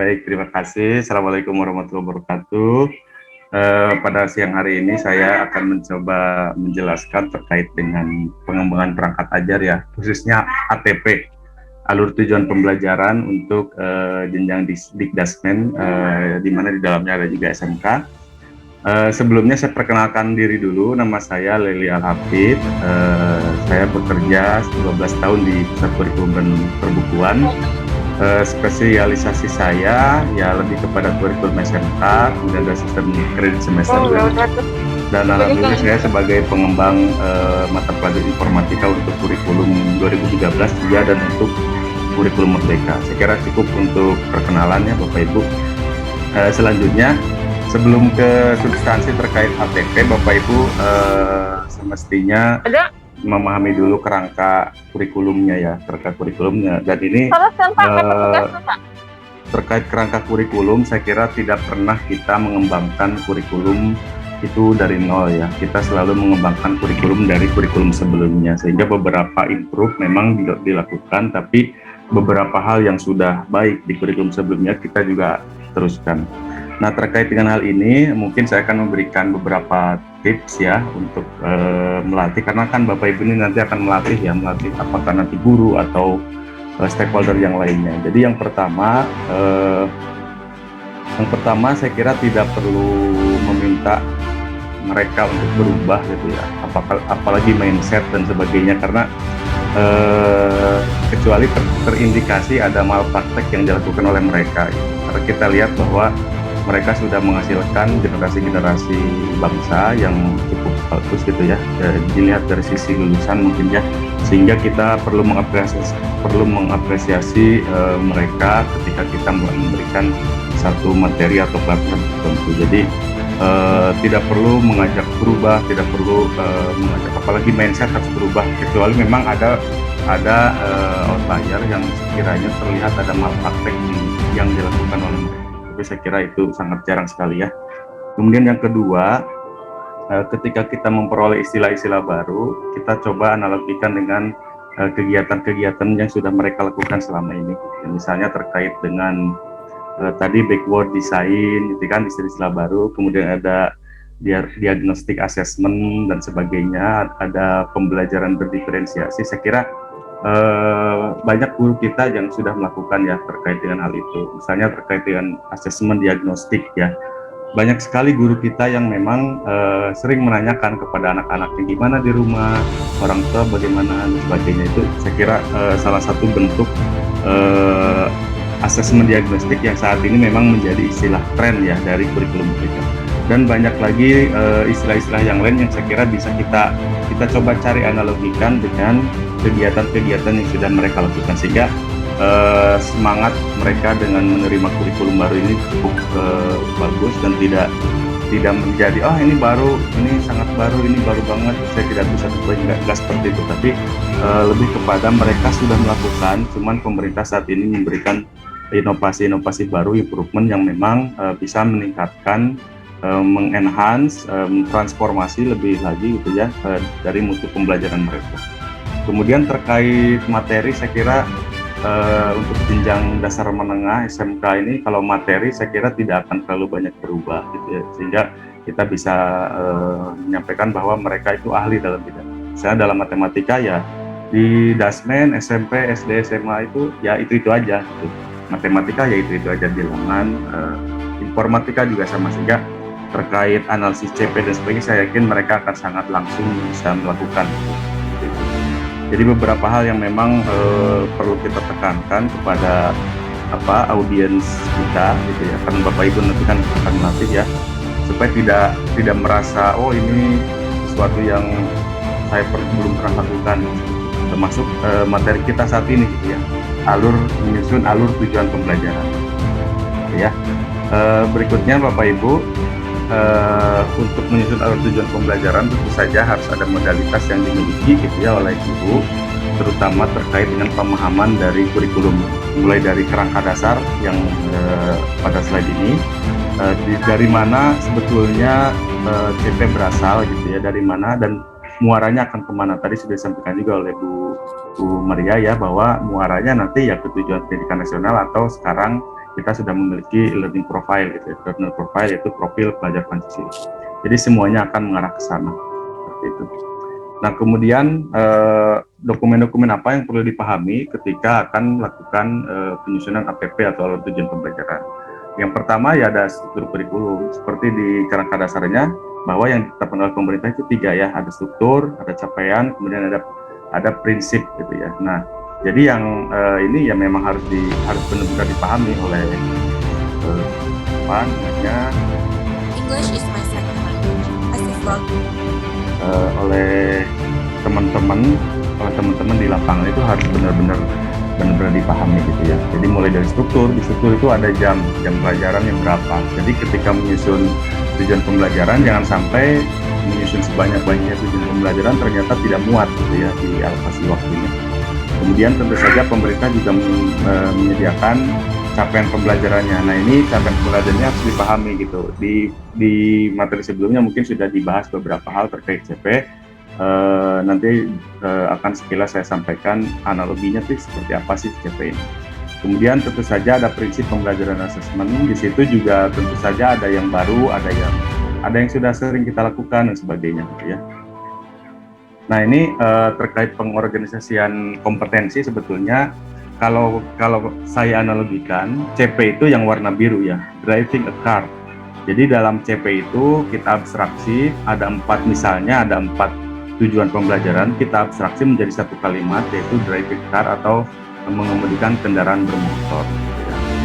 Baik, terima kasih. Assalamualaikum warahmatullahi wabarakatuh. Pada siang hari ini saya akan mencoba menjelaskan terkait dengan pengembangan perangkat ajar ya, khususnya ATP, alur tujuan pembelajaran untuk jenjang Dikdasmen, di mana di dalamnya ada juga SMK. Sebelumnya saya perkenalkan diri dulu, nama saya Lely Al-Hafid. Saya bekerja 12 tahun di Pusat Kurikulum dan Perbukuan. Spesialisasi saya ya lebih kepada kurikulum SMK, kemudian ada sistem kredit semester, dan alhamdulillah saya sebagai pengembang mata pelajaran informatika untuk kurikulum 2013 juga dan untuk kurikulum Merdeka. Saya kira cukup untuk perkenalannya Bapak Ibu. Selanjutnya sebelum ke substansi terkait ATP, Bapak Ibu semestinya memahami dulu kerangka kurikulumnya ya, dan ini terkait kerangka kurikulum, saya kira tidak pernah kita mengembangkan kurikulum itu dari nol ya, kita selalu mengembangkan kurikulum dari kurikulum sebelumnya, sehingga beberapa improve memang dilakukan, tapi beberapa hal yang sudah baik di kurikulum sebelumnya kita juga teruskan. Nah, terkait dengan hal ini mungkin saya akan memberikan beberapa tips ya untuk melatih, karena kan Bapak Ibu ini nanti akan melatih apakah nanti guru atau stakeholder yang lainnya. Jadi yang pertama saya kira tidak perlu meminta mereka untuk berubah gitu ya, apalagi mindset dan sebagainya, karena kecuali terindikasi ada malpraktek yang dilakukan oleh mereka gitu. Karena kita lihat bahwa mereka sudah menghasilkan generasi-generasi bangsa yang cukup bagus gitu ya, dilihat dari sisi lulusan mungkin ya, sehingga kita perlu mengapresiasi mereka ketika kita memberikan satu materi atau platform tertentu. Jadi tidak perlu mengajak berubah, tidak perlu mengajak, apalagi mindset harus berubah, kecuali memang ada outlier yang sekiranya terlihat ada malpraktek yang dilakukan oleh mereka. Tapi saya kira itu sangat jarang sekali ya. Kemudian yang kedua, ketika kita memperoleh istilah-istilah baru, kita coba analogikan dengan kegiatan-kegiatan yang sudah mereka lakukan selama ini. Misalnya terkait dengan tadi backward design, itu kan istilah-istilah baru, kemudian ada diagnostic assessment dan sebagainya, ada pembelajaran berdiferensiasi. Saya kira banyak guru kita yang sudah melakukan ya terkait dengan hal itu. Misalnya terkait dengan asesmen diagnostik ya, banyak sekali guru kita yang memang sering menanyakan kepada anak-anaknya gimana di rumah, orang tua bagaimana dan sebagainya. Itu saya kira salah satu bentuk asesmen diagnostik yang saat ini memang menjadi istilah tren ya dari kurikulum kita. Dan banyak lagi istilah-istilah yang lain yang saya kira bisa kita coba cari analogikan dengan kegiatan-kegiatan yang sudah mereka lakukan, sehingga semangat mereka dengan menerima kurikulum baru ini cukup bagus dan tidak menjadi ini baru, ini sangat baru, ini baru banget, saya tidak bisa nggak seperti itu, tapi lebih kepada mereka sudah melakukan, cuman pemerintah saat ini memberikan inovasi-inovasi baru, improvement yang memang bisa meningkatkan, mengenhance, transformasi lebih lagi gitu ya dari mutu pembelajaran mereka. Kemudian terkait materi, saya kira untuk jenjang dasar menengah SMK ini, kalau materi saya kira tidak akan terlalu banyak berubah gitu ya, sehingga kita bisa menyampaikan bahwa mereka itu ahli dalam bidang. Misalnya dalam matematika ya di Dasmen, SMP, SD, SMA itu ya itu aja gitu. Matematika ya itu aja bilangan, informatika juga sama, sehingga terkait analisis CP dan sebagainya saya yakin mereka akan sangat langsung bisa melakukan gitu. Jadi beberapa hal yang memang perlu kita tekankan kepada audiens kita gitu ya, karena Bapak Ibu nanti kan akan melatih ya, supaya tidak merasa ini sesuatu yang saya belum pernah lakukan, termasuk materi kita saat ini gitu ya, menyusun alur tujuan pembelajaran ya. Berikutnya Bapak Ibu, untuk menyusun alur tujuan pembelajaran tentu saja harus ada modalitas yang dimiliki gitu ya oleh guru, terutama terkait dengan pemahaman dari kurikulum, mulai dari kerangka dasar yang pada slide ini, dari mana sebetulnya CP berasal gitu ya, dari mana dan muaranya akan kemana, tadi sudah disampaikan juga oleh Bu Bu Maria ya, bahwa muaranya nanti ya ke tujuan pendidikan nasional, atau sekarang kita sudah memiliki learning profile gitu ya, learner profile, yaitu profil pelajar Pancasila. Jadi semuanya akan mengarah ke sana seperti itu. Nah, kemudian dokumen-dokumen apa yang perlu dipahami ketika akan melakukan penyusunan APP atau alur tujuan pembelajaran. Yang pertama ya ada struktur kurikulum, seperti di kerangka dasarnya, bahwa yang ditetapkan oleh pemerintah itu 3 ya, ada struktur, ada capaian, kemudian ada prinsip gitu ya. Nah, jadi yang ini ya memang harus benar-benar dipahami oleh apa namanya, English is my second language. As if love. oleh teman-teman di lapangan itu harus benar-benar dipahami gitu ya. Jadi mulai dari struktur, di struktur itu ada jam pelajaran yang berapa. Jadi ketika menyusun tujuan pembelajaran, jangan sampai menyusun sebanyak-banyaknya tujuan pembelajaran ternyata tidak muat gitu ya di alokasi waktunya. Kemudian tentu saja pemerintah juga menyediakan capaian pembelajarannya. Nah, ini capaian pembelajarannya harus dipahami gitu. Di materi sebelumnya mungkin sudah dibahas beberapa hal terkait CP. Nanti akan sekilas saya sampaikan analoginya sih seperti apa sih CP ini. Kemudian tentu saja ada prinsip pembelajaran asesmen. Di situ juga tentu saja ada yang baru, ada yang sudah sering kita lakukan dan sebagainya gitu ya. Nah, ini terkait pengorganisasian kompetensi, sebetulnya kalau saya analogikan, CP itu yang warna biru ya, driving a car. Jadi dalam CP itu kita abstraksi, ada 4 misalnya, ada 4 tujuan pembelajaran, kita abstraksi menjadi satu kalimat, yaitu driving car atau mengemudikan kendaraan bermotor.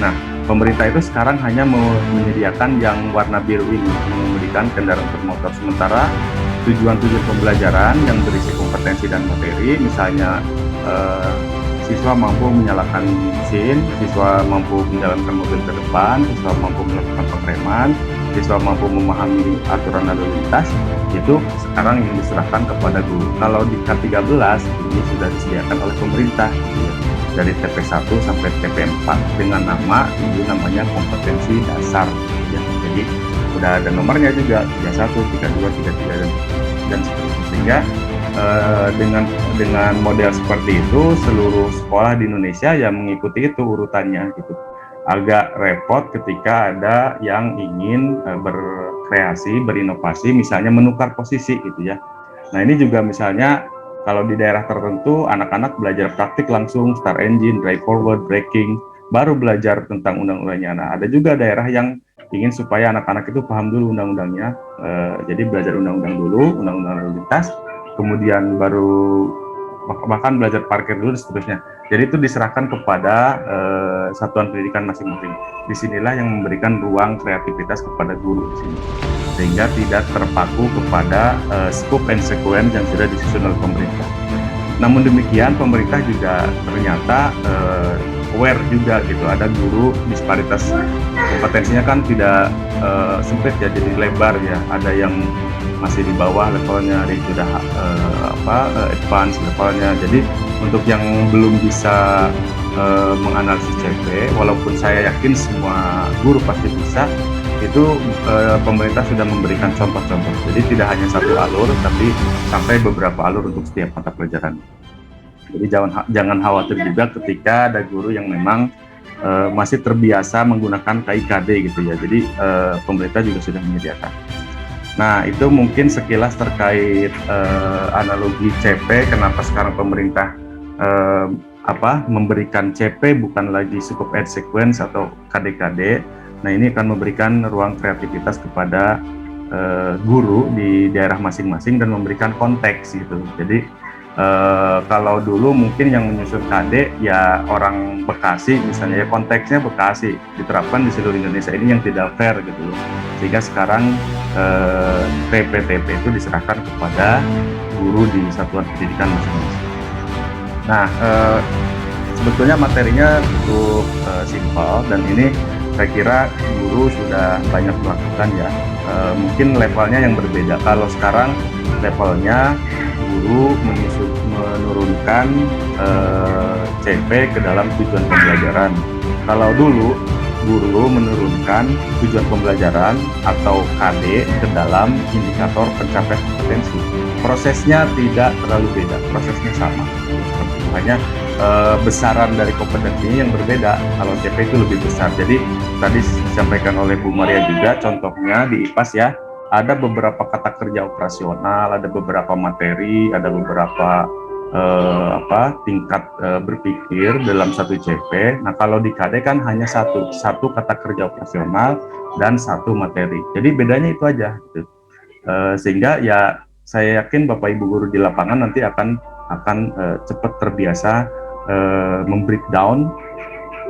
Nah, pemerintah itu sekarang hanya menyediakan yang warna biru ini, mengemudikan kendaraan bermotor. Sementara tujuan-tujuan pembelajaran yang berisi kompetensi dan materi, misalnya siswa mampu menyalakan mesin, siswa mampu menjalankan mobil ke depan, siswa mampu melakukan pengereman, siswa mampu memahami aturan lalu lintas, itu sekarang yang diserahkan kepada guru. Kalau di K13 ini sudah disediakan oleh pemerintah dari TP1 sampai TP4 dengan namanya kompetensi dasar ya. Jadi sudah ada nomornya juga, 31, 32, 33 dan seterusnya. Sehingga dengan model seperti itu seluruh sekolah di Indonesia yang mengikuti itu urutannya gitu. Agak repot ketika ada yang ingin berkreasi, berinovasi, misalnya menukar posisi gitu ya. Nah, ini juga misalnya kalau di daerah tertentu anak-anak belajar praktik langsung start engine, drive forward, braking, baru belajar tentang undang-undangnya. Nah, ada juga daerah yang ingin supaya anak-anak itu paham dulu undang-undangnya, jadi belajar undang-undang dulu, undang-undang lalu lintas, kemudian baru bahkan belajar parkir dulu dan seterusnya. Jadi itu diserahkan kepada satuan pendidikan masing-masing. Disinilah yang memberikan ruang kreativitas kepada guru di sini, sehingga tidak terpaku kepada scope and sequence yang sudah disusun oleh pemerintah. Namun demikian, pemerintah juga ternyata aware juga gitu, ada guru disparitas kompetensinya kan tidak sempit ya, jadi lebar ya. Ada yang masih di bawah levelnya, ada yang sudah advance levelnya. Jadi untuk yang belum bisa menganalisis CP, walaupun saya yakin semua guru pasti bisa, itu pemerintah sudah memberikan contoh-contoh. Jadi tidak hanya satu alur, tapi sampai beberapa alur untuk setiap mata pelajaran. Jadi jangan khawatir juga ketika ada guru yang memang masih terbiasa menggunakan KIKD gitu ya. Jadi pemerintah juga sudah menyediakan. Nah, itu mungkin sekilas terkait analogi CP, kenapa sekarang pemerintah memberikan CP bukan lagi scope and sequence atau KDKD. Nah, ini akan memberikan ruang kreativitas kepada guru di daerah masing-masing dan memberikan konteks gitu. Jadi kalau dulu mungkin yang menyusun KD ya orang Bekasi misalnya, ya konteksnya Bekasi, diterapkan di seluruh Indonesia, ini yang tidak fair gitu loh. Sehingga sekarang TP-TP itu diserahkan kepada guru di satuan pendidikan masing-masing. Nah, sebetulnya materinya cukup simpel, dan ini saya kira guru sudah banyak melakukan ya. Mungkin levelnya yang berbeda. Kalau sekarang levelnya guru menurunkan CP ke dalam tujuan pembelajaran. Kalau dulu guru menurunkan tujuan pembelajaran atau KD ke dalam indikator pencapaian kompetensi. Prosesnya tidak terlalu beda, prosesnya sama. Seperti itu. hanya besaran dari kompetensinya yang berbeda. Kalau CP itu lebih besar. Jadi tadi disampaikan oleh Bu Maria juga, contohnya di IPAS ya, ada beberapa kata kerja operasional, ada beberapa materi, ada beberapa tingkat berpikir dalam satu CP. Nah kalau di KD kan hanya satu kata kerja operasional dan satu materi. Jadi bedanya itu aja. Gitu. Sehingga ya saya yakin Bapak Ibu guru di lapangan nanti akan cepat terbiasa membreakdown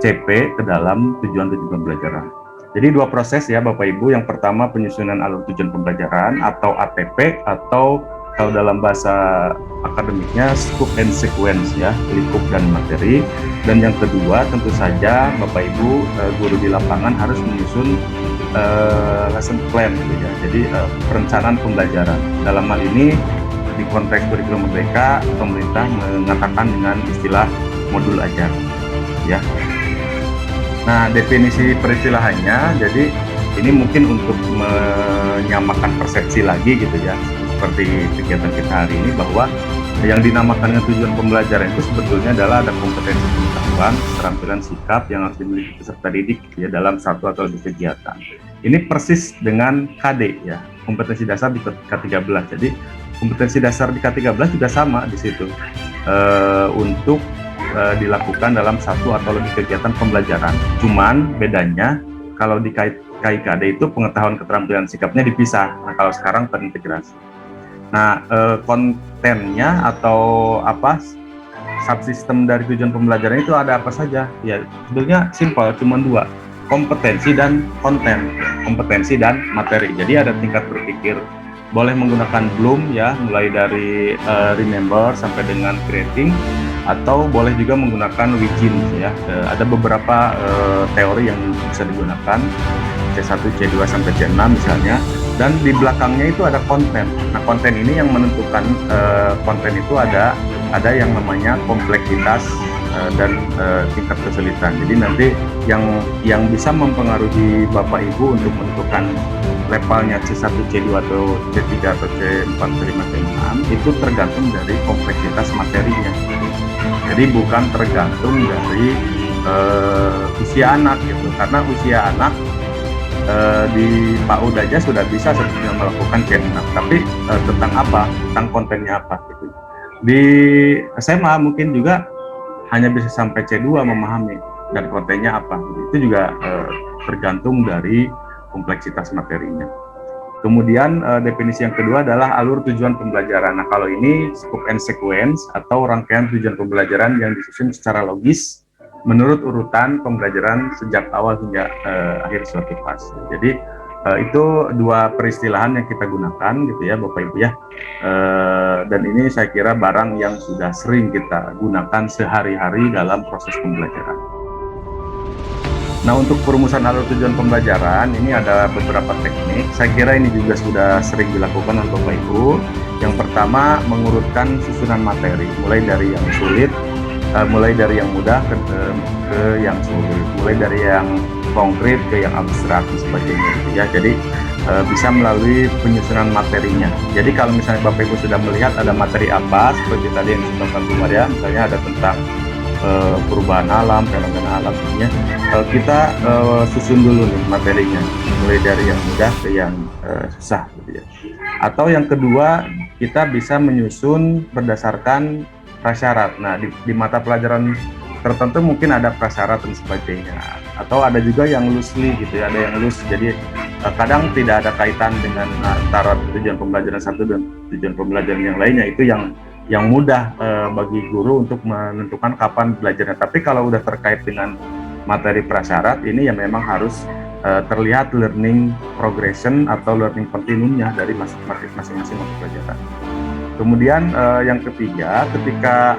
CP ke dalam tujuan-tujuan pembelajaran. Jadi dua proses ya Bapak Ibu. Yang pertama penyusunan alur tujuan pembelajaran atau ATP, atau kalau dalam bahasa akademiknya scope and sequence ya, lingkup dan materi. Dan yang kedua tentu saja Bapak Ibu guru di lapangan harus menyusun lesson plan gitu ya. Jadi perencanaan pembelajaran. Dalam hal ini di konteks kurikulum merdeka, pemerintah mengatakan dengan istilah modul ajar ya. Nah, definisi peristilahannya, jadi ini mungkin untuk menyamakan persepsi lagi gitu ya, seperti kegiatan kita hari ini, bahwa yang dinamakan dengan tujuan pembelajaran itu sebetulnya adalah ada kompetensi pengetahuan, keterampilan sikap yang harus dimiliki peserta didik ya dalam satu atau lebih kegiatan. Ini persis dengan KD ya, kompetensi dasar di K13. Jadi kompetensi dasar di K13 juga sama di situ untuk dilakukan dalam satu atau lebih kegiatan pembelajaran. Cuman bedanya kalau di KIKD itu pengetahuan keterampilan sikapnya dipisah. Nah kalau sekarang terintegrasi. Nah kontennya atau subsistem dari tujuan pembelajaran itu ada apa saja? Ya sebenarnya simpel, cuma dua, kompetensi dan konten, kompetensi dan materi. Jadi ada tingkat berpikir, boleh menggunakan Bloom ya, mulai dari remember sampai dengan creating, atau boleh juga menggunakan Wigin ya. Ada beberapa teori yang bisa digunakan, C1, C2 sampai C6 misalnya, dan di belakangnya itu ada konten. Nah konten ini yang menentukan konten itu ada yang namanya kompleksitas dan tingkat kesulitan. Jadi nanti yang bisa mempengaruhi Bapak Ibu untuk menentukan levelnya C1, C2 atau C3 atau C4, C5, C6 itu tergantung dari kompleksitas materinya. Jadi bukan tergantung dari usia anak gitu, karena usia anak di PAUD aja sudah bisa sebetulnya melakukan C6, tapi tentang apa? Tentang kontennya apa gitu. Di SMA mungkin juga hanya bisa sampai C2 memahami dan kontennya apa. Itu juga tergantung dari kompleksitas materinya. Kemudian definisi yang kedua adalah alur tujuan pembelajaran. Nah kalau ini scope and sequence atau rangkaian tujuan pembelajaran yang disusun secara logis menurut urutan pembelajaran sejak awal hingga akhir suatu fase. Jadi itu dua peristilahan yang kita gunakan gitu ya Bapak Ibu ya. Dan ini saya kira barang yang sudah sering kita gunakan sehari-hari dalam proses pembelajaran. Nah untuk perumusan alur tujuan pembelajaran ini ada beberapa teknik. Saya kira ini juga sudah sering dilakukan oleh Bapak Ibu. Yang pertama mengurutkan susunan materi, mulai dari yang sulit, mulai dari yang mudah ke yang sulit, mulai dari yang konkret ke yang abstrak dan sebagainya gitu ya. Jadi bisa melalui penyusunan materinya. Jadi kalau misalnya Bapak Ibu sudah melihat ada materi apa seperti tadi yang disebutkan Bu Maria, misalnya ada tentang perubahan alam, fenomena alam ini, kita susun dulu nih materinya, mulai dari yang mudah ke yang susah gitu ya. Atau yang kedua, kita bisa menyusun berdasarkan prasyarat. Nah di mata pelajaran tertentu mungkin ada prasyarat dan sebagainya, atau ada juga yang loosely gitu ya, ada yang loose, jadi kadang tidak ada kaitan dengan antara tujuan pembelajaran satu dan tujuan pembelajaran yang lainnya. Itu yang mudah bagi guru untuk menentukan kapan belajarnya. Tapi kalau udah terkait dengan materi prasyarat ini ya memang harus terlihat learning progression atau learning continuumnya dari masing-masing mata pelajaran. Kemudian yang ketiga, ketika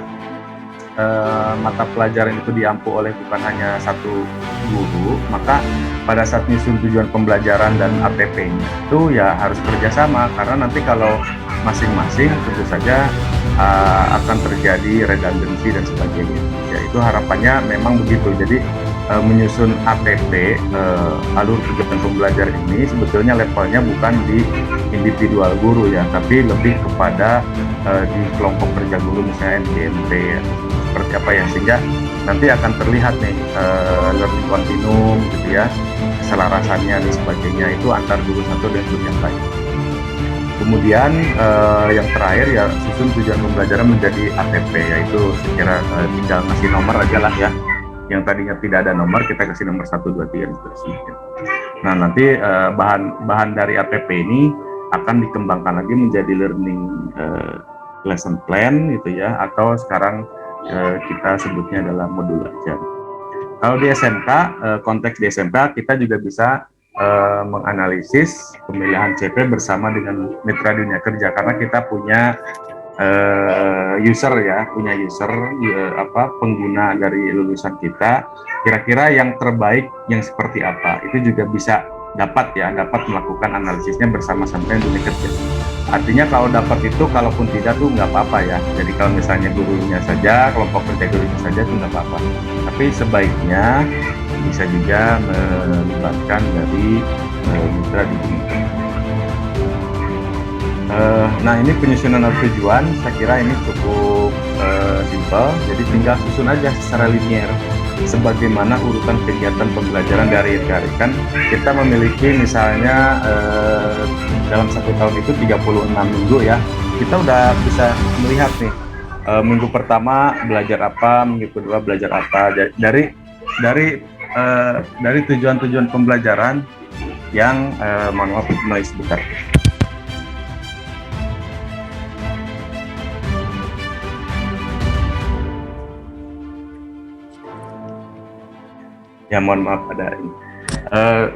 mata pelajaran itu diampu oleh bukan hanya satu guru, maka pada saat nyusun tujuan pembelajaran dan ATP-nya itu ya harus kerjasama, karena nanti kalau masing-masing tentu saja akan terjadi redundancy dan sebagainya. Ya itu harapannya memang begitu. Jadi menyusun ATP alur tujuan pembelajaran ini sebetulnya levelnya bukan di individual guru ya, tapi lebih kepada di kelompok kerja guru misalnya MGMP ya. seperti apa ya, sehingga nanti akan terlihat nih learning continuum gitu ya, keselarasannya dan sebagainya itu antar guru satu dan guru yang lain. Kemudian yang terakhir ya, susun tujuan pembelajaran menjadi ATP, yaitu sekira tinggal ngasih nomor aja lah ya. Yang tadinya tidak ada nomor, kita kasih nomor 1, 2, 3 dan seterusnya. Nah, nanti bahan dari ATP ini akan dikembangkan lagi menjadi learning lesson plan gitu ya, atau sekarang kita sebutnya adalah modul ajar. Kalau di SMK, konteks di SMK kita juga bisa menganalisis pemilihan CP bersama dengan mitra dunia kerja, karena kita punya user ya, pengguna dari lulusan kita, kira-kira yang terbaik yang seperti apa, itu juga bisa dapat melakukan analisisnya bersama sampai dunia kerja. Artinya kalau dapat itu, kalaupun tidak tuh nggak apa-apa ya. Jadi kalau misalnya gurunya saja, kelompok kerja gurunya saja tuh nggak apa-apa. Tapi sebaiknya bisa juga melibatkan dari mitra di dunia. Nah, ini penyusunan tujuan, saya kira ini cukup simpel. Jadi tinggal susun aja secara linear, sebagaimana urutan kegiatan pembelajaran dari kan kita memiliki misalnya dalam 1 tahun itu 36 minggu ya, kita udah bisa melihat nih minggu pertama belajar apa, minggu kedua belajar apa, dari tujuan-tujuan pembelajaran yang mohon maaf noise sebentar. Ya mohon maaf ada ini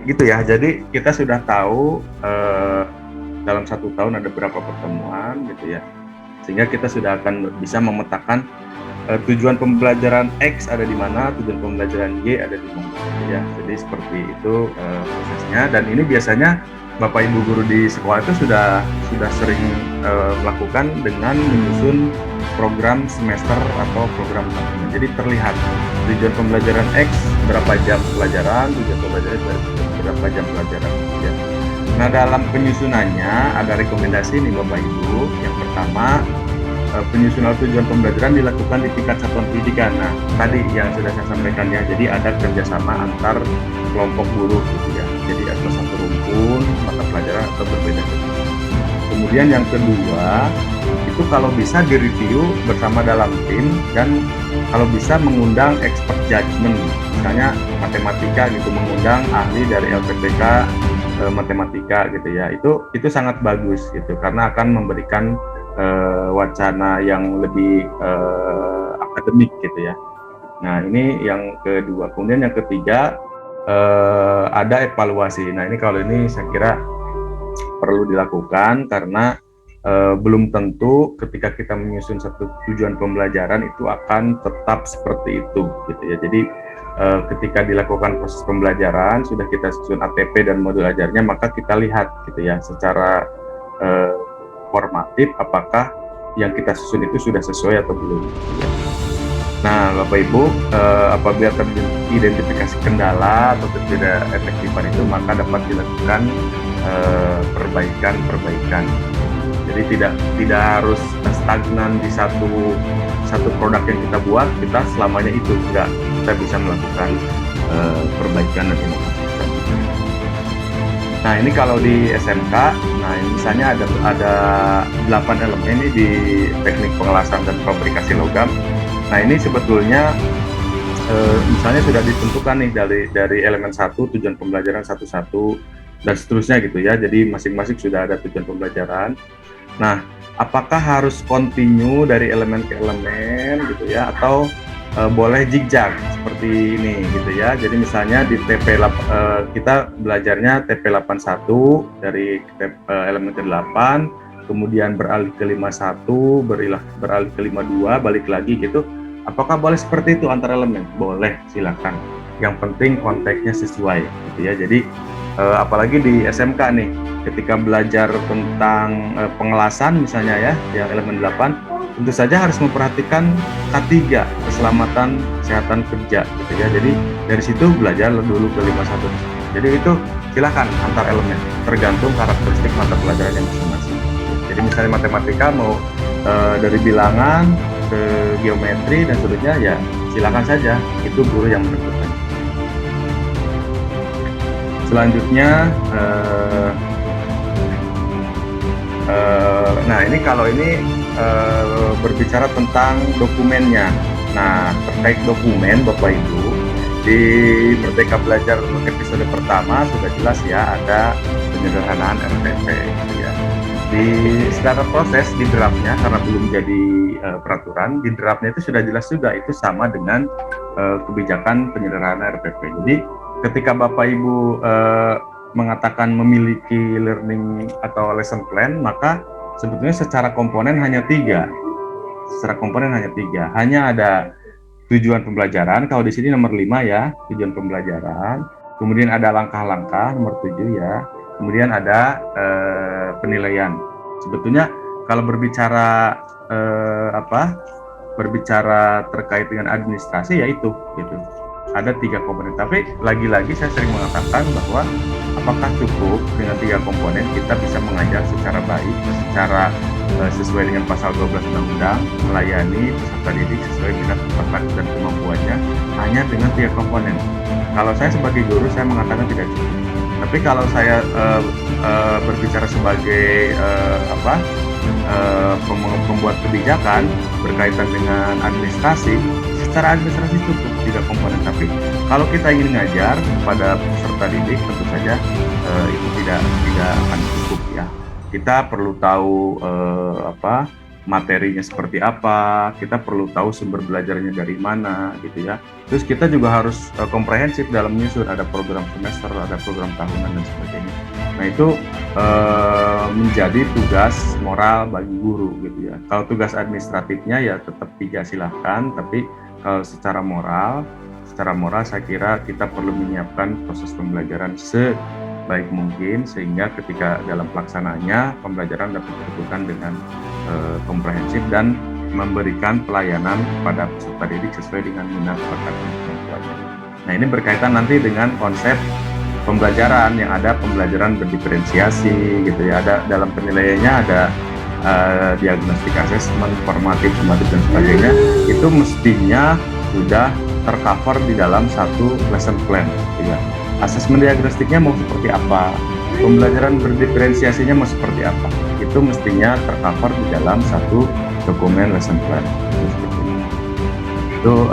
gitu ya. Jadi kita sudah tahu dalam 1 tahun ada berapa pertemuan gitu ya, sehingga kita sudah akan bisa memetakan tujuan pembelajaran X ada di mana, tujuan pembelajaran Y ada di mana ya. Jadi seperti itu prosesnya, dan ini biasanya Bapak Ibu guru di sekolah itu sudah sering melakukan dengan menyusun program semester atau program tahunan. Jadi terlihat tujuan pembelajaran X berapa jam pelajaran, tujuan pembelajaran berapa jam pelajaran ya. Nah, dalam penyusunannya ada rekomendasi nih Bapak Ibu. Yang pertama, penyusunan tujuan pembelajaran dilakukan di tingkat satuan pendidikan. Nah, tadi yang sudah saya sampaikan ya, jadi ada kerjasama antar kelompok guru gitu ya. Jadi ada satu rumpun mata pelajaran atau berbeda. Kemudian yang kedua, itu kalau bisa direview bersama dalam tim, dan kalau bisa mengundang expert judgment, misalnya matematika gitu, mengundang ahli dari LPPK matematika gitu ya. Itu sangat bagus gitu, karena akan memberikan wacana yang lebih akademik gitu ya. Nah, ini yang kedua. Kemudian yang ketiga, ada evaluasi. Nah, ini kalau ini saya kira perlu dilakukan, karena belum tentu ketika kita menyusun satu tujuan pembelajaran itu akan tetap seperti itu gitu ya. Jadi ketika dilakukan proses pembelajaran, sudah kita susun ATP dan modul ajarnya, maka kita lihat gitu ya secara formatif apakah yang kita susun itu sudah sesuai atau belum. Nah, Bapak Ibu, apabila teridentifikasi kendala atau ketidakefektifan itu, maka dapat dilakukan perbaikan. Jadi tidak harus stagnan di satu produk yang kita buat, kita selamanya itu enggak. Kita bisa melakukan perbaikan dan inovasi. Nah, ini kalau di SMK, nah ini misalnya ada 8 elemen ini di teknik pengelasan dan fabrikasi logam. Nah, ini sebetulnya misalnya sudah ditentukan nih dari elemen 1 tujuan pembelajaran 1 dan seterusnya gitu ya. Jadi masing-masing sudah ada tujuan pembelajaran. Nah, apakah harus continue dari elemen ke elemen gitu ya, atau boleh zigzag seperti ini gitu ya. Jadi misalnya di kita belajarnya TP81 dari elemen ke-8, kemudian beralih ke 51, beralih ke 52, balik lagi gitu. Apakah boleh seperti itu antar elemen? Boleh, silakan. Yang penting konteksnya sesuai gitu ya. Jadi apalagi di SMK nih, ketika belajar tentang pengelasan misalnya ya, yang elemen 8, tentu saja harus memperhatikan K3, keselamatan kesehatan kerja gitu ya. Jadi dari situ belajar dulu ke 51. Jadi itu silakan antar elemen, tergantung karakteristik mata pelajarannya masing-masing. Jadi misalnya matematika mau dari bilangan ke geometri dan seterusnya, ya silakan saja, itu guru yang menentukan. Selanjutnya, nah ini kalau ini berbicara tentang dokumennya. Nah, terkait dokumen Bapak Ibu, di Merdeka Belajar episode pertama sudah jelas ya, ada penyederhanaan RPP ya. Di secara proses di draftnya, karena belum jadi peraturan, di draftnya itu sudah jelas juga itu sama dengan kebijakan penyederhanaan RPP. Jadi ketika Bapak Ibu mengatakan memiliki learning atau lesson plan, maka sebetulnya secara komponen hanya tiga. Hanya ada tujuan pembelajaran, kalau di sini nomor 5 ya, tujuan pembelajaran. Kemudian ada langkah-langkah, nomor 7 ya. Kemudian ada penilaian. Sebetulnya kalau berbicara berbicara terkait dengan administrasi, ya itu gitu. Ada 3 komponen, tapi lagi-lagi saya sering mengatakan bahwa apakah cukup dengan 3 komponen kita bisa mengajar secara baik, secara sesuai dengan pasal 12 Undang-Undang, melayani peserta didik sesuai minat bakat dan kemampuannya hanya dengan 3 komponen. Kalau saya sebagai guru, saya mengatakan tidak cukup. Tapi kalau saya berbicara sebagai pembuat kebijakan berkaitan dengan administrasi, secara administrasi cukup 3 komponen. Tapi kalau kita ingin ngajar pada peserta didik, tentu saja itu tidak akan cukup ya. Kita perlu tahu materinya seperti apa, kita perlu tahu sumber belajarnya dari mana gitu ya. Terus kita juga harus komprehensif dalam menyusun, ada program semester, ada program tahunan dan sebagainya. Nah itu menjadi tugas moral bagi guru gitu ya. Kalau tugas administratifnya ya tetap 3 silahkan, tapi kalau secara moral saya kira kita perlu menyiapkan proses pembelajaran sebaik mungkin, sehingga ketika dalam pelaksanaannya pembelajaran dapat dilakukan dengan komprehensif dan memberikan pelayanan kepada peserta didik sesuai dengan minat bakat dan kemampuannya. Nah ini berkaitan nanti dengan konsep pembelajaran yang ada, pembelajaran berdiferensiasi gitu ya. Ada dalam penilaiannya ada diagnostik assessment, formatif, sumatif dan sebagainya. Itu mestinya sudah tercover di dalam satu lesson plan gitu ya. Asesmen diagnostiknya mau seperti apa, pembelajaran berdiferensiasinya mau seperti apa, itu mestinya tercover di dalam satu dokumen lesson plan. Itu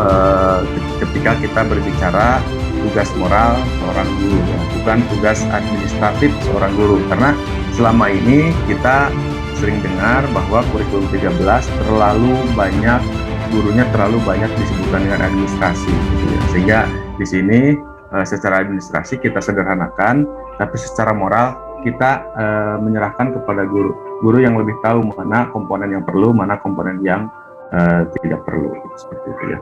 ketika kita berbicara tugas moral seorang guru ya, bukan tugas administratif seorang guru, karena selama ini kita sering dengar bahwa kurikulum 13 gurunya terlalu banyak disebutkan dengan administrasi gitu ya. Sehingga di sini secara administrasi kita sederhanakan, tapi secara moral kita menyerahkan kepada guru yang lebih tahu mana komponen yang perlu, mana komponen yang tidak perlu, seperti itu ya.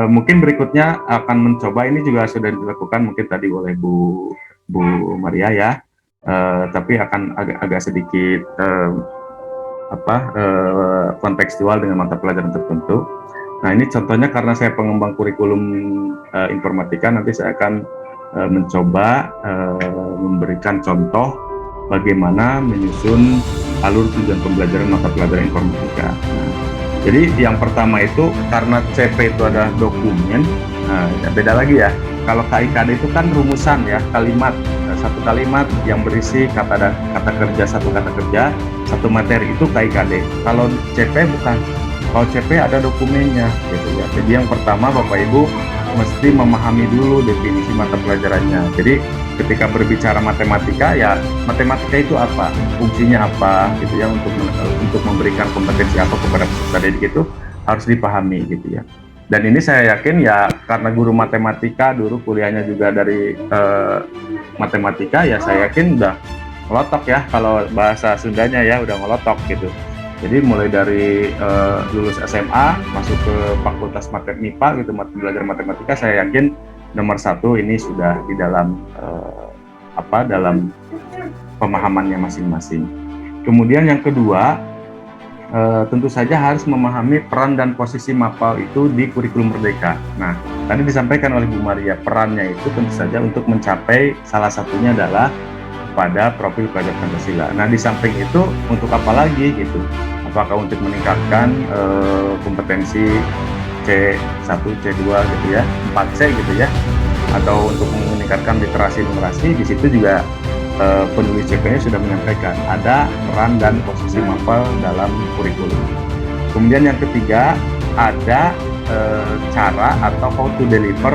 Mungkin berikutnya akan mencoba, ini juga sudah dilakukan mungkin tadi oleh Bu Maria ya, tapi akan agak sedikit kontekstual dengan mata pelajaran tertentu. Nah ini contohnya, karena saya pengembang kurikulum informatika, nanti saya akan mencoba memberikan contoh bagaimana menyusun alur tujuan pembelajaran mata pelajaran informatika. Nah, jadi yang pertama itu, karena CP itu adalah dokumen, beda lagi ya. Kalau KIKD itu kan rumusan ya, kalimat, satu kalimat yang berisi kata kerja, satu kata kerja, satu materi, itu KIKD. Kalau CP bukan. Kalau CP ada dokumennya gitu ya. Jadi yang pertama Bapak Ibu mesti memahami dulu definisi mata pelajarannya. Jadi ketika berbicara matematika, ya matematika itu apa, fungsinya apa gitu ya, untuk memberikan kompetensi apa kepada peserta didik itu harus dipahami gitu ya. Dan ini saya yakin ya, karena guru matematika dulu kuliahnya juga dari matematika, ya saya yakin udah ngelotok ya, kalau bahasa Sundanya ya, udah ngelotok gitu. Jadi mulai dari lulus SMA masuk ke Fakultas MIPA gitu, belajar matematika, saya yakin nomor 1 ini sudah di dalam dalam pemahamannya masing-masing. Kemudian yang kedua, tentu saja harus memahami peran dan posisi MAPAL itu di kurikulum Merdeka. Nah, tadi disampaikan oleh Bu Maria, perannya itu tentu saja untuk mencapai, salah satunya adalah pada profil pelajar Pancasila. Nah, di samping itu untuk apa lagi gitu? apakah untuk meningkatkan kompetensi C1, C2 gitu ya, 4C gitu ya, atau untuk meningkatkan literasi numerasi. Di situ juga penulis CP-nya sudah menyampaikan ada peran dan posisi MAPEL dalam kurikulum. Kemudian yang ketiga, ada cara atau how to deliver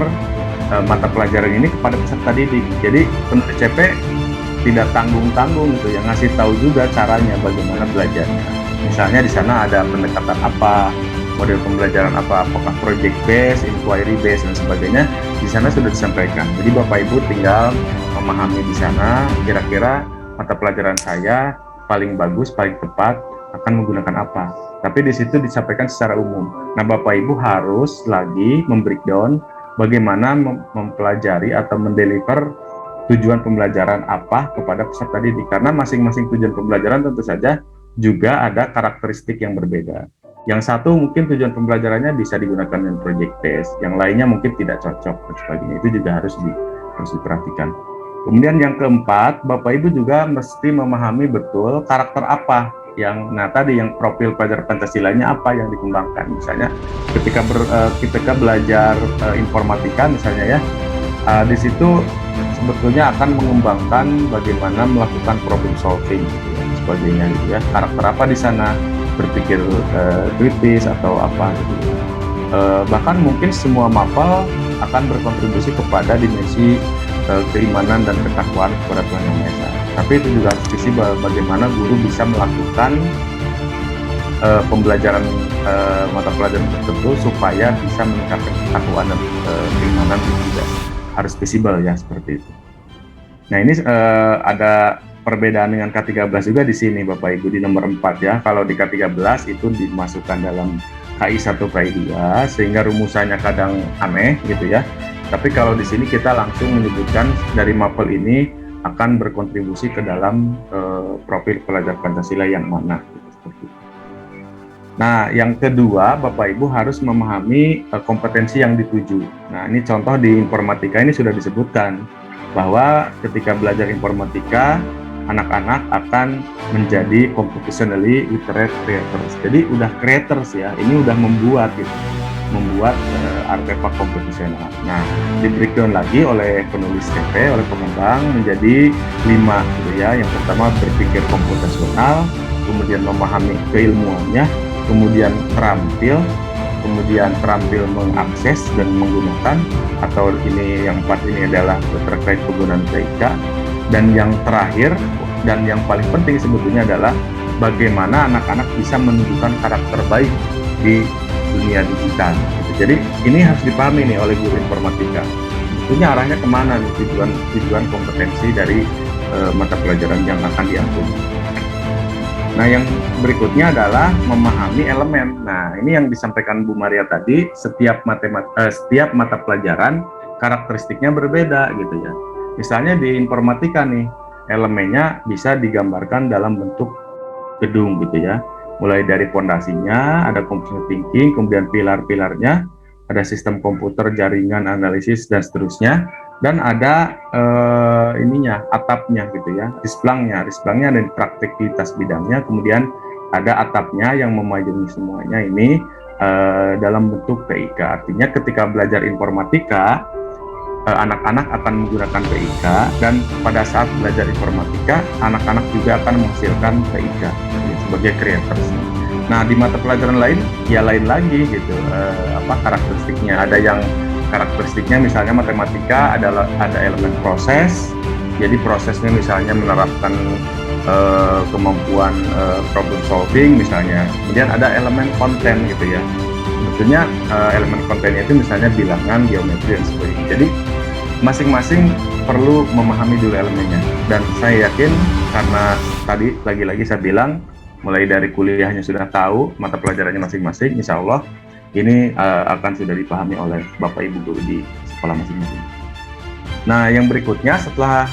mata pelajaran ini kepada peserta didik. Jadi penulis CP tidak tanggung-tanggung gitu ya, ngasih tahu juga caranya bagaimana belajarnya. Misalnya di sana ada pendekatan apa, model pembelajaran apa, apakah project based, inquiry based dan sebagainya, di sana sudah disampaikan. Jadi Bapak Ibu tinggal memahami di sana kira-kira mata pelajaran saya paling bagus, paling tepat akan menggunakan apa. Tapi di situ disampaikan secara umum. Nah, Bapak Ibu harus lagi membreakdown bagaimana mempelajari atau mendeliver tujuan pembelajaran apa kepada peserta didik, karena masing-masing tujuan pembelajaran tentu saja juga ada karakteristik yang berbeda. Yang satu mungkin tujuan pembelajarannya bisa digunakan dengan project based, yang lainnya mungkin tidak cocok dan sebagainya. Itu juga harus diperhatikan. Kemudian yang keempat, Bapak Ibu juga mesti memahami betul karakter apa yang, nah tadi yang profil pelajar Pancasilanya apa yang dikembangkan. Misalnya ketika belajar informatika misalnya ya, di situ sebetulnya akan mengembangkan bagaimana melakukan problem solving gitu ya, sebagainya gitu ya. Karakter apa di sana, berpikir kritis atau apa gitu ya. Bahkan mungkin semua MAPEL akan berkontribusi kepada dimensi keimanan dan ketakwaan kepada Tuhan Yang Maha Esa. Tapi itu juga harus visi bagaimana guru bisa melakukan pembelajaran mata pelajaran tertentu supaya bisa meningkatkan ketakwaan dan keimanan juga harus visible ya, seperti itu. Nah ini ada perbedaan dengan K13 juga di sini Bapak Ibu di nomor 4 ya. Kalau di K13 itu dimasukkan dalam KI1 KI2 sehingga rumusannya kadang aneh gitu ya. Tapi kalau di sini kita langsung menyebutkan dari MAPEL ini akan berkontribusi ke dalam profil pelajar Pancasila yang mana gitu, seperti itu. Nah, yang kedua, Bapak Ibu harus memahami kompetensi yang dituju. Nah, ini contoh di informatika ini sudah disebutkan bahwa ketika belajar informatika, anak-anak akan menjadi computationally literate creators. Jadi udah creators ya, ini udah membuat gitu, membuat artefak komputasional. Nah, di breakdown lagi oleh penulis CP, oleh pengembang menjadi 5 gitu ya. Yang pertama berpikir komputasional, kemudian memahami keilmuannya, kemudian terampil mengakses dan menggunakan, atau ini yang 4 ini adalah terkait penggunaan TIK, dan yang terakhir dan yang paling penting sebetulnya adalah bagaimana anak-anak bisa menunjukkan karakter baik di dunia digital. Jadi ini harus dipahami nih oleh guru informatika. Tentunya arahnya kemana nih tujuan kompetensi dari mata pelajaran yang akan diambil. Nah, yang berikutnya adalah memahami elemen. Nah, ini yang disampaikan Bu Maria tadi, setiap mata pelajaran karakteristiknya berbeda gitu ya. Misalnya di informatika nih, elemennya bisa digambarkan dalam bentuk gedung gitu ya. Mulai dari fondasinya, ada computer thinking, kemudian pilar-pilarnya, ada sistem komputer, jaringan, analisis, dan seterusnya. Dan ada atapnya gitu ya, risplangnya ada praktikitas bidangnya, kemudian ada atapnya yang memajangi semuanya ini dalam bentuk PIK. Artinya ketika belajar informatika, anak-anak akan menggunakan PIK, dan pada saat belajar informatika, anak-anak juga akan menghasilkan PIK sebagai creators. Nah, di mata pelajaran lain, ya lain lagi gitu, karakteristiknya. Ada yang karakteristiknya misalnya matematika ada elemen proses, jadi prosesnya misalnya menerapkan kemampuan problem solving misalnya. Kemudian ada elemen konten gitu ya. Sebetulnya elemen kontennya itu misalnya bilangan, geometri, dan sebagainya. Jadi masing-masing perlu memahami dulu elemennya. Dan saya yakin karena tadi lagi-lagi saya bilang mulai dari kuliahnya sudah tahu mata pelajarannya masing-masing, insya Allah ini akan sudah dipahami oleh Bapak Ibu guru di sekolah masing-masing. Nah, yang berikutnya setelah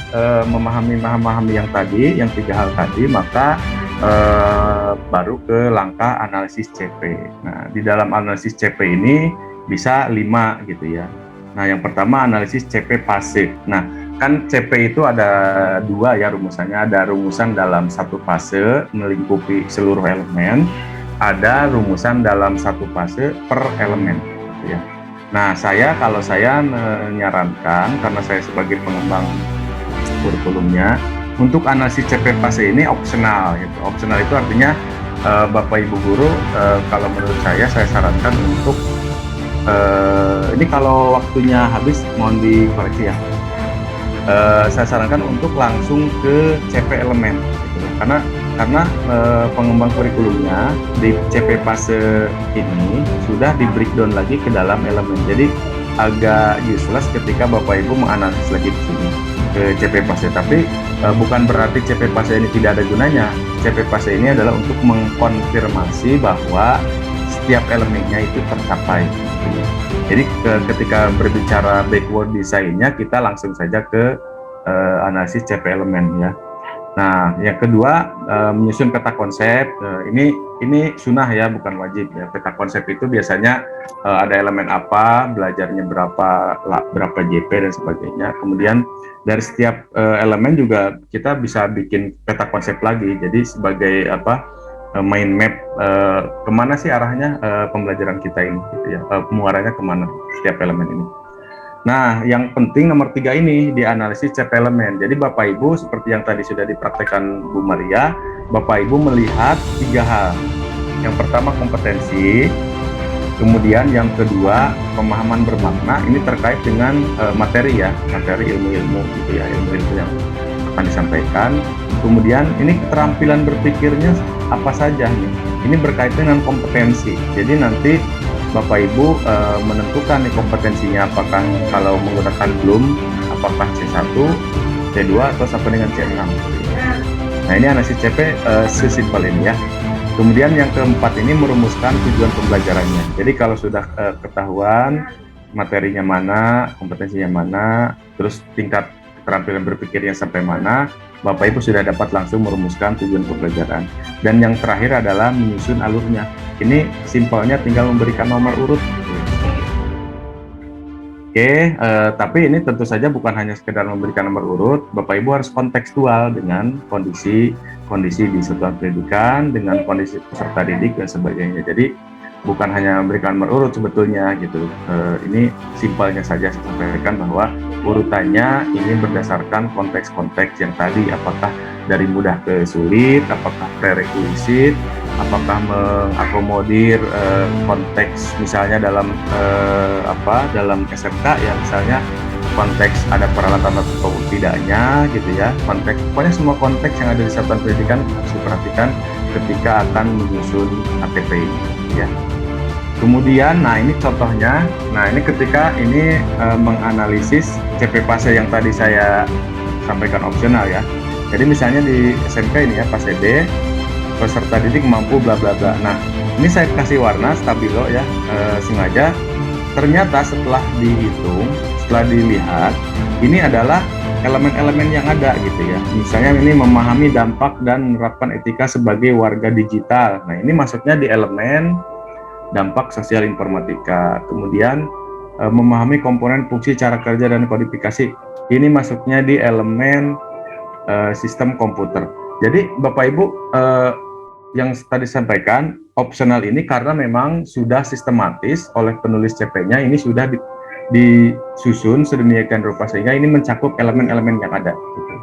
memahami yang tadi, yang 3 hal tadi, maka baru ke langkah analisis CP. Nah, di dalam analisis CP ini bisa 5 gitu ya. Nah, yang pertama analisis CP pasif. Nah, kan CP itu ada 2 ya rumusannya. Ada rumusan dalam satu fase melingkupi seluruh elemen. ada rumusan dalam satu fase per elemen, gitu ya. Nah, kalau saya menyarankan, karena saya sebagai pengembang kurikulumnya, untuk analisis CP fase ini opsional, gitu. Opsional itu artinya Bapak Ibu guru, kalau menurut saya sarankan untuk ini kalau waktunya habis mohon dikoreksi ya. Saya sarankan untuk langsung ke CP elemen, gitu. Karena pengembang kurikulumnya di CP fase ini sudah di breakdown lagi ke dalam elemen. Jadi agak useless ketika Bapak Ibu menganalisis lagi di sini ke CP fase. Tapi bukan berarti CP fase ini tidak ada gunanya. CP fase ini adalah untuk mengkonfirmasi bahwa setiap elemennya itu tercapai. Jadi ketika berbicara backward design-nya, kita langsung saja ke analisis CP elemen ya. Nah, yang kedua, menyusun peta konsep. Ini sunnah ya, bukan wajib ya. Peta konsep itu biasanya ada elemen apa, belajarnya berapa JP dan sebagainya. Kemudian dari setiap elemen juga kita bisa bikin peta konsep lagi. Jadi sebagai mind map kemana sih arahnya pembelajaran kita ini, gitu ya. Muaranya kemana setiap elemen ini. Nah, yang penting nomor 3 ini dianalisis CP elemen. Jadi Bapak Ibu seperti yang tadi sudah dipraktekkan Bu Maria, Bapak Ibu melihat 3 hal. Yang pertama kompetensi, kemudian yang kedua pemahaman bermakna. Ini terkait dengan materi ya, materi ilmu-ilmu gitu ya, ilmu-ilmu yang akan disampaikan. Kemudian ini keterampilan berpikirnya apa saja nih. Ini berkaitan dengan kompetensi. Jadi nanti Bapak Ibu menentukan nih kompetensinya, apakah kalau menggunakan Bloom, apakah C1, C2 atau sampai dengan C6. Nah, ini analisis CP sesimpel ini ya. Kemudian yang keempat ini merumuskan tujuan pembelajarannya. Jadi kalau sudah ketahuan materinya mana, kompetensinya mana, terus tingkat keterampilan berpikirnya sampai mana, Bapak Ibu sudah dapat langsung merumuskan tujuan pembelajaran. Dan yang terakhir adalah menyusun alurnya. Ini simpelnya tinggal memberikan nomor urut. Oke, tapi ini tentu saja bukan hanya sekedar memberikan nomor urut. Bapak Ibu harus kontekstual dengan kondisi di satuan pendidikan, dengan kondisi peserta didik dan sebagainya. Jadi bukan hanya memberikan nomor urut sebetulnya gitu. Ini simpelnya saja saya sampaikan bahwa urutannya ini berdasarkan konteks-konteks yang tadi, apakah dari mudah ke sulit, apakah prerequisite, apakah mengakomodir konteks misalnya dalam dalam SMK ya, misalnya konteks ada peralatan atau tidaknya gitu ya, konteks, pokoknya semua konteks yang ada di satuan pendidikan harus diperhatikan ketika akan menyusun ATP ini ya. Kemudian, nah ini contohnya, nah ini ketika ini menganalisis CP fase yang tadi saya sampaikan opsional ya. Jadi misalnya di SMK ini ya, fase B, peserta didik mampu bla bla bla. Nah, ini saya kasih warna stabilo ya, sengaja. Ternyata setelah dihitung, setelah dilihat, ini adalah elemen-elemen yang ada gitu ya. Misalnya ini memahami dampak dan menerapkan etika sebagai warga digital. Nah, ini masuknya di elemen dampak sosial informatika. Kemudian memahami komponen fungsi cara kerja dan kodifikasi. Ini masuknya di elemen sistem komputer. Jadi Bapak Ibu yang tadi sampaikan opsional ini karena memang sudah sistematis oleh penulis CP-nya, ini sudah disusun sedemikian rupa sehingga ini mencakup elemen-elemen yang ada gitu.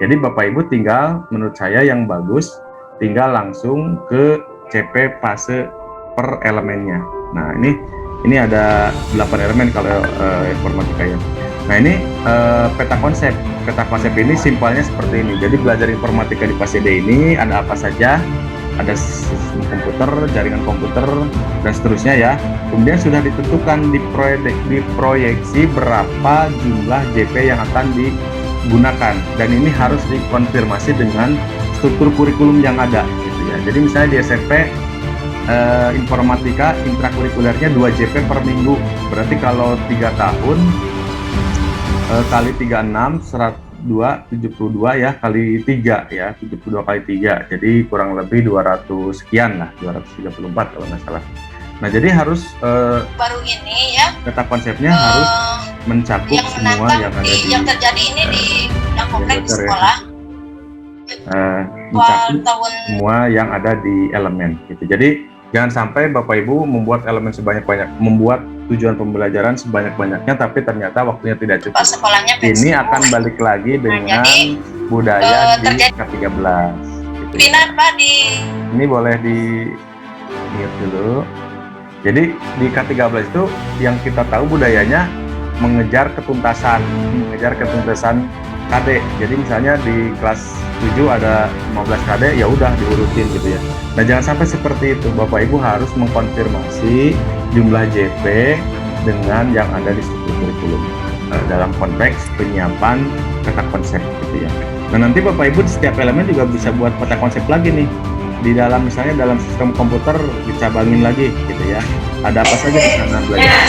Jadi Bapak Ibu tinggal, menurut saya yang bagus, tinggal langsung ke CP fase per elemennya. Nah, ini ada 8 elemen kalau informatika ya. Nah, ini peta konsep. Peta konsep ini simpelnya seperti ini. Jadi belajar informatika di fase D ini ada apa saja? Ada sistem komputer, jaringan komputer, dan seterusnya ya. Kemudian sudah ditentukan di proyeksi berapa jumlah JP yang akan digunakan. Dan ini harus dikonfirmasi dengan struktur kurikulum yang ada gitu ya. Jadi misalnya di SMP informatika intrakurikulernya 2 JP per minggu. Berarti kalau 3 tahun kali 36 72 ya, kali 3 ya, 72 kali 3, jadi kurang lebih 200 sekian lah, 234 kalau nggak salah. Nah, jadi harus baru ini ya peta konsepnya harus mencakup yang semua yang ada di yang terjadi ini di yang kompleks ya. sekolah Mencakup semua yang ada di elemen gitu. Jadi Jangan sampai Bapak Ibu membuat elemen membuat tujuan pembelajaran sebanyak-banyaknya, tapi ternyata waktunya tidak cukup. Sekolahnya Ini pensiun. akan balik lagi dengan jadi, budaya di terjadi- K13. Gitu ya. Pindah Pak di Ini boleh di mute dulu. Jadi di K13 itu yang kita tahu budayanya mengejar ketuntasan KD. Jadi misalnya di kelas 7 ada 15 KD, ya udah diurutin gitu ya. Nah, jangan sampai seperti itu. Bapak Ibu harus mengkonfirmasi jumlah JP dengan yang ada di struktur kurikulum dalam konteks penyiapan peta konsep gitu ya. Nah, nanti Bapak Ibu di setiap elemen juga bisa buat peta konsep lagi nih. Di dalam misalnya dalam sistem komputer dicabangin lagi gitu ya. Ada apa saja di sana belajar.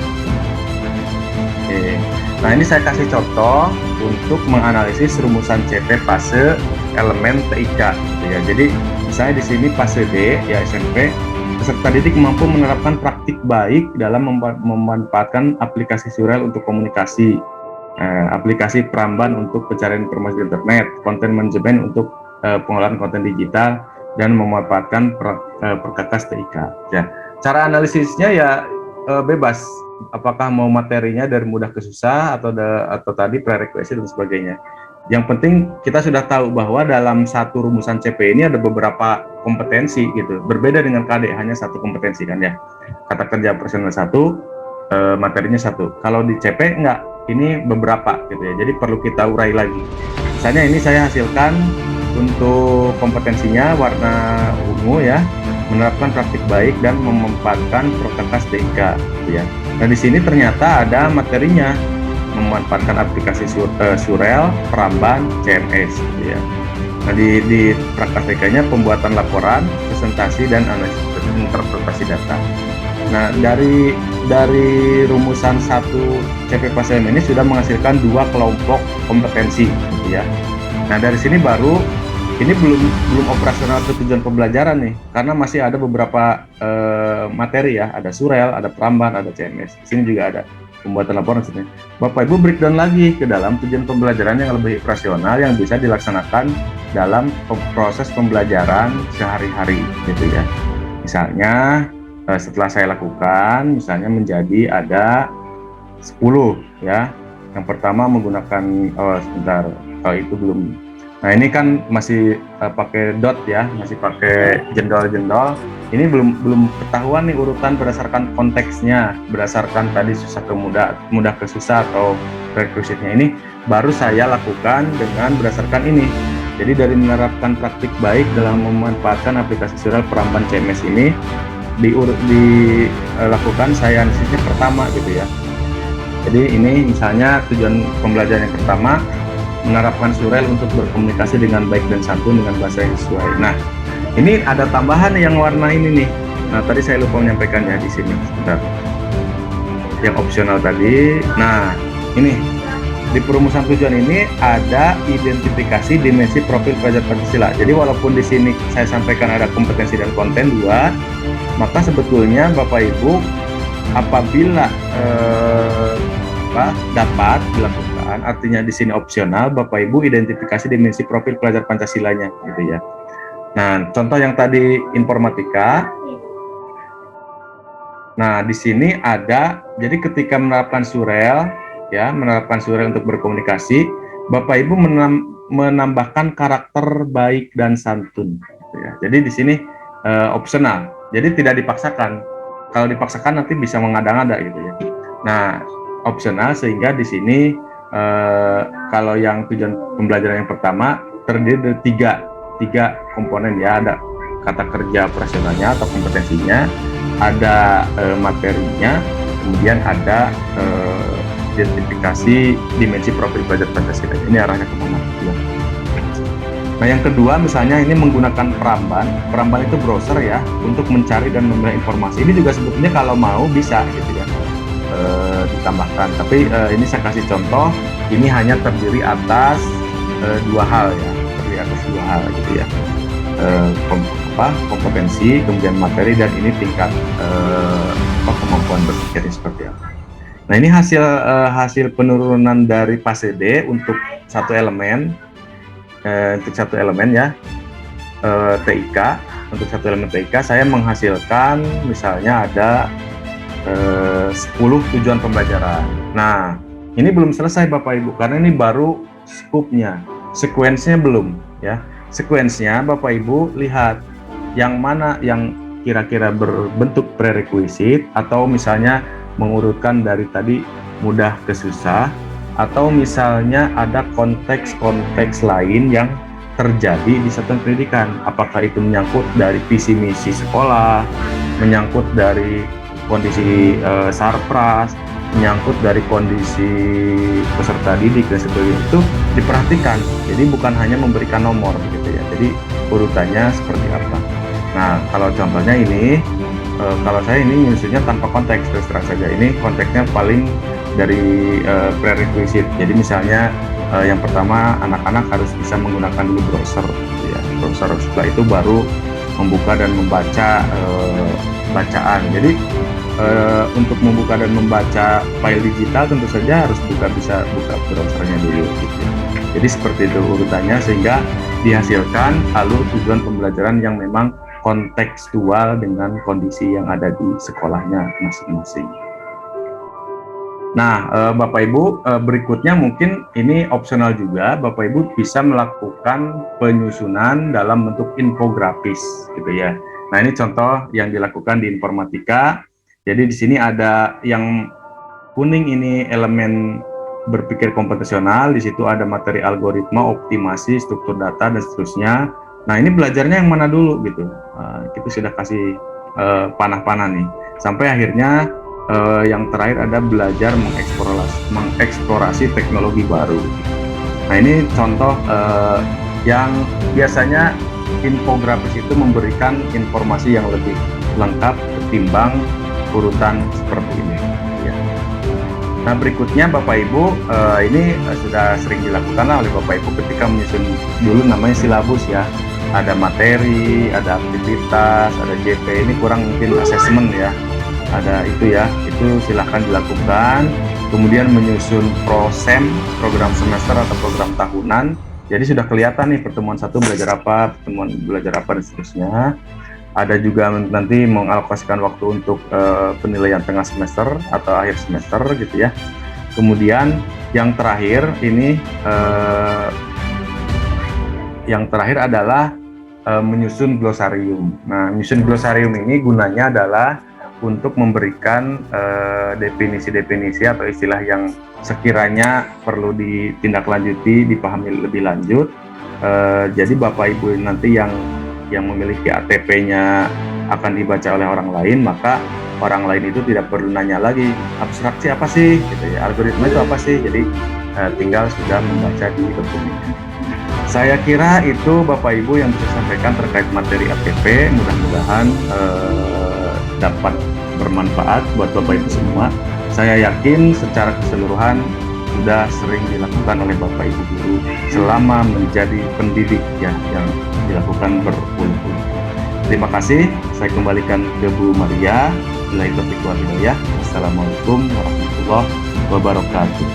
Oke. Nah, ini saya kasih contoh untuk menganalisis rumusan CP fase elemen TIK gitu ya. Jadi misalnya di sini fase D ya SMP, peserta didik mampu menerapkan praktik baik dalam memanfaatkan aplikasi surel untuk komunikasi, aplikasi Pramban untuk pencarian informasi di internet, konten manajemen untuk pengolahan konten digital, dan memanfaatkan perkakas TIK. Ya, cara analisisnya ya bebas. Apakah mau materinya dari mudah ke susah atau tadi prerequisite dan sebagainya. Yang penting kita sudah tahu bahwa dalam satu rumusan CP ini ada beberapa kompetensi gitu. Berbeda dengan KD, hanya satu kompetensi kan ya. Kata kerja personal satu, materinya satu. Kalau di CP enggak, ini beberapa gitu ya. Jadi perlu kita urai lagi. Misalnya ini saya hasilkan untuk kompetensinya warna ungu ya, menerapkan praktik baik dan memanfaatkan perkakas TIK gitu ya. Nah, di sini ternyata ada materinya, memanfaatkan aplikasi surel, Pramban, CMS gitu ya. Nah, di perkakas TIK-nya pembuatan laporan, presentasi, dan analisis interpretasi data. Nah, dari rumusan satu CP PASM ini sudah menghasilkan 2 kelompok kompetensi gitu ya. Nah, dari sini baru ini belum operasional ke tujuan pembelajaran nih, karena masih ada beberapa materi ya, ada surel, ada Pramban, ada CMS. Di sini juga ada pembuatan laporan. Bapak Ibu breakdown lagi ke dalam tujuan pembelajaran yang lebih operasional yang bisa dilaksanakan dalam proses pembelajaran sehari-hari gitu ya. Misalnya setelah saya lakukan, misalnya menjadi ada 10 ya. Yang pertama menggunakan sebentar, itu belum. Nah, ini kan masih pakai dot ya, masih pakai jendol-jendol. Ini belum ketahuan nih urutan berdasarkan konteksnya, berdasarkan tadi susah ke mudah ke susah atau prerequisite-nya. Ini baru saya lakukan dengan berdasarkan ini. Jadi dari menerapkan praktik baik dalam memanfaatkan aplikasi surel Pramban CMS ini dilakukan saya analisisnya pertama gitu ya. Jadi ini misalnya tujuan pembelajaran yang pertama, menerapkan surel untuk berkomunikasi dengan baik dan santun dengan bahasa yang sesuai. Nah, ini ada tambahan yang warna ini nih. Nah, tadi saya lupa menyampaikan ya di sini. Sebentar. Yang opsional tadi. Nah, ini di perumusan tujuan ini ada identifikasi dimensi profil pelajar Pancasila. Jadi walaupun di sini saya sampaikan ada kompetensi dan konten 2, maka sebetulnya Bapak Ibu apabila dapat dilakukan, artinya di sini opsional, Bapak Ibu identifikasi dimensi profil pelajar Pancasilanya gitu ya. Nah, contoh yang tadi informatika. Nah, di sini ada, jadi ketika menerapkan surel ya, menerapkan surel untuk berkomunikasi, Bapak Ibu menambahkan karakter baik dan santun gitu ya. Jadi di sini opsional. Jadi tidak dipaksakan. Kalau dipaksakan nanti bisa mengada-ngada gitu ya. Nah, opsional sehingga di sini kalau yang tujuan pembelajaran yang pertama terdiri dari tiga komponen ya, ada kata kerja operasionalnya atau kompetensinya, ada materinya, kemudian ada identifikasi dimensi profil pelajar Pancasila. Ini arahnya kemana? Ya. Nah, yang kedua misalnya ini menggunakan Pramban. Pramban itu browser ya untuk mencari dan memperoleh informasi. Ini juga sebetulnya kalau mau bisa gitu ya. Ditambahkan, tapi ini saya kasih contoh, ini hanya terdiri atas 2 hal ya, terdiri atas 2 hal gitu ya, kompetensi, kemudian materi, dan ini tingkat kemampuan berpikirnya seperti apa. Nah, ini hasil penurunan dari fase D untuk satu elemen ya, TIK. untuk satu elemen TIK saya menghasilkan misalnya ada 10 tujuan pembelajaran. Nah, ini belum selesai Bapak Ibu karena ini baru skupnya, sekuensnya belum ya. Sekuensnya Bapak Ibu lihat yang mana yang kira-kira berbentuk prerequisite atau misalnya mengurutkan dari tadi mudah ke susah, atau misalnya ada konteks-konteks lain yang terjadi di satuan pendidikan, apakah itu menyangkut dari visi misi sekolah, menyangkut dari kondisi sarpras, menyangkut dari kondisi peserta didik dan sebagainya, itu diperhatikan. Jadi bukan hanya memberikan nomor gitu ya, jadi urutannya seperti apa. Nah, kalau contohnya ini, kalau saya ini nyusunnya tanpa konteks, terus terang saja ini konteksnya paling dari prerequisite. Jadi misalnya yang pertama, anak-anak harus bisa menggunakan dulu browser gitu ya. Browser, setelah itu baru membuka dan membaca bacaan. Jadi untuk membuka dan membaca file digital tentu saja harus bisa buka browsernya dulu gitu ya. Jadi seperti itu urutannya, sehingga dihasilkan alur tujuan pembelajaran yang memang kontekstual dengan kondisi yang ada di sekolahnya masing-masing. Nah, Bapak Ibu, berikutnya mungkin ini opsional juga, Bapak Ibu bisa melakukan penyusunan dalam bentuk infografis gitu ya. Nah, ini contoh yang dilakukan di informatika. Jadi di sini ada yang kuning ini elemen berpikir komputasional, di situ ada materi algoritma, optimasi, struktur data dan seterusnya. Nah, ini belajarnya yang mana dulu gitu. Kita sudah kasih panah-panah nih. Sampai akhirnya yang terakhir ada belajar mengeksplorasi teknologi baru. Nah, ini contoh yang biasanya infografis itu memberikan informasi yang lebih lengkap ketimbang urutan seperti ini ya. Nah, berikutnya Bapak Ibu, ini sudah sering dilakukan oleh Bapak Ibu ketika menyusun dulu namanya silabus ya. Ada materi, ada aktivitas, ada JP, ini kurang mungkin asesmen ya. Ada itu ya, itu silahkan dilakukan. Kemudian menyusun prosem, program semester atau program tahunan. Jadi sudah kelihatan nih pertemuan 1 belajar apa, pertemuan belajar apa dan seterusnya. Ada juga nanti mengalokasikan waktu untuk penilaian tengah semester atau akhir semester gitu ya. Kemudian yang terakhir ini yang terakhir adalah menyusun glosarium. Nah, menyusun glosarium ini gunanya adalah untuk memberikan definisi-definisi atau istilah yang sekiranya perlu ditindaklanjuti, dipahami lebih lanjut. Jadi Bapak Ibu nanti yang memiliki ATP-nya akan dibaca oleh orang lain, maka orang lain itu tidak perlu nanya lagi abstraksi apa sih gitu ya, algoritma itu apa sih. Jadi tinggal sudah membaca di dokumen. Saya kira itu Bapak Ibu yang bisa sampaikan terkait materi ATP. Mudah-mudahan dapat bermanfaat buat Bapak Ibu semua. Saya yakin secara keseluruhan sudah sering dilakukan oleh Bapak Ibu guru selama menjadi pendidik ya, yang dilakukan berpuluh-puluh. Terima kasih, saya kembalikan ke Bu Maria. Wassalamualaikum warahmatullahi wabarakatuh.